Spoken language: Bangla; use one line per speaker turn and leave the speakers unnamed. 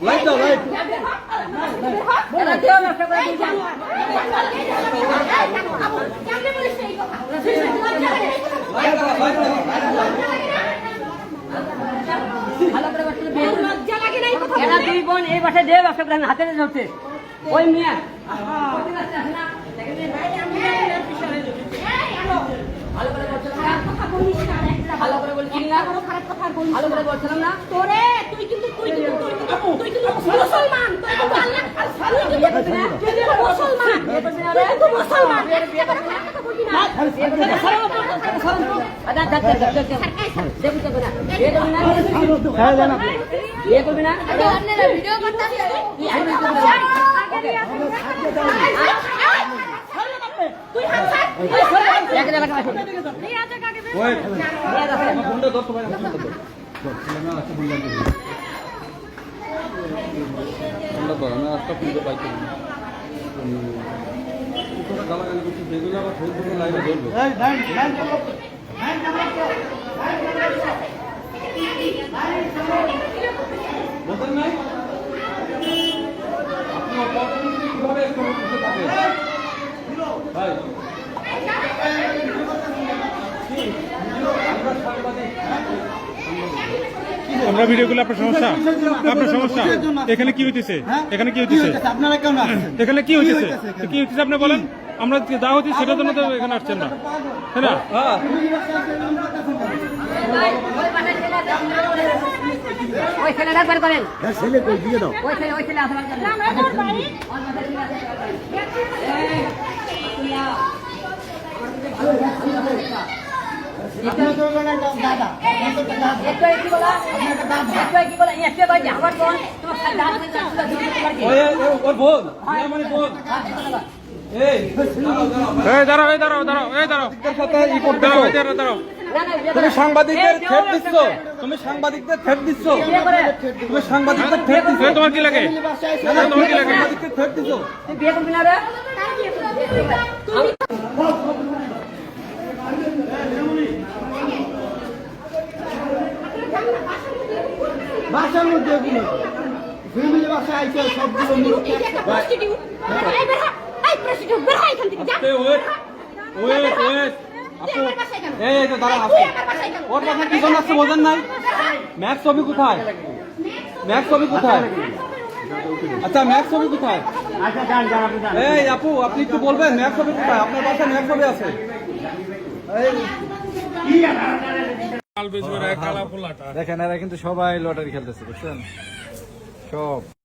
লাইট দাও লাইট
এটা দেও ব্যবসা করে দিন
কেমনে বলিস এই কথা
ভালো করে বসে দে
লজ্জা লাগে না এই কথা
এরা দুই বোন এই বাসে দেও ব্যবসা করে হাতে ধরছে ওই মিয়া ভালো করে বলছিলাম না
কথা বলিস না
ভালো করে বলছিলাম না
বড় খারাপ কথা বলিস
ভালো করে বলছিলাম না
তোরে তুই কিন্তু মুসলমান তুই কিন্তু আল্লাহ তুই কিন্তু মুসলমান তুই কিন্তু মুসলমান একটা কথা খারাপ কথা বলবি না ভিডিও করতে তুই হাত
ওই আমার ফোনটা ধর তোমার ফোনটা ধর না আচ্ছা ফোনটা ধর আমি আজটা ফোনটা পাইছি তোরা গালাগালি করছিস যেগুলো আবার ফেসবুকে লাইভে ধরবে বলতেন নাই আপনি অপরচুনিটি কিভাবে একটু বসে থাকেন ভাই
আমরা ভিডিওগুলো আপনার সমস্যা এখানে কি হইতেছে এখানে কি হইতেছে
আপনারা কেন আসছেন
এখানে কি হইতেছে কি হইতেছে আপনি বলেন আমরা যা হচ্ছে সেটার জন্য তো এখানে আসছেন না তাই না
হ্যাঁ
ওই ছেলেটা একবার করেন
ছেলে কই দিয়ে দাও
ওই ছেলে আসবার জন্য
না তোর বাড়ি
দাদা ওর বোন মানে বোন এই
দাঁড়াও দাঁড়াও
সাথে ই করতে
দাঁড়াও
তুমি সাংবাদিকদের থ্রেট দিচ্ছ তুমি সাংবাদিকদের থ্রেট দিচ্ছ তুমি সাংবাদিকদের থ্রেট দিচ্ছ
তোমার কি লাগে
তোমার কি লাগে সাংবাদিকদের থ্রেট দিচ্ছ
তুই বিয়ে করবি না রে
বাসার মধ্যে এগুলো ফ্যামিলি বাসায় আইছে সবগুলো মিথ্যা
প্রস্টিটিউট এই বের হ এই প্রস্টিটিউট বের হ এখান থেকে যা
ওয়েট আপু এই তো দাঁড়া আসো ওর বাসা কি জন্য আসছে বোঝেন নাই ম্যাক্স ছবি কোথায় আচ্ছা ম্যাক্স ছবি কোথায় এই আপু আপনি একটু বলবেন ম্যাক্স ছবি কোথায় আপনার বাসায় ম্যাক্স ছবি আছে দেখেন এরা কিন্তু সবাই লটারি খেলতেছে বুঝছেন সব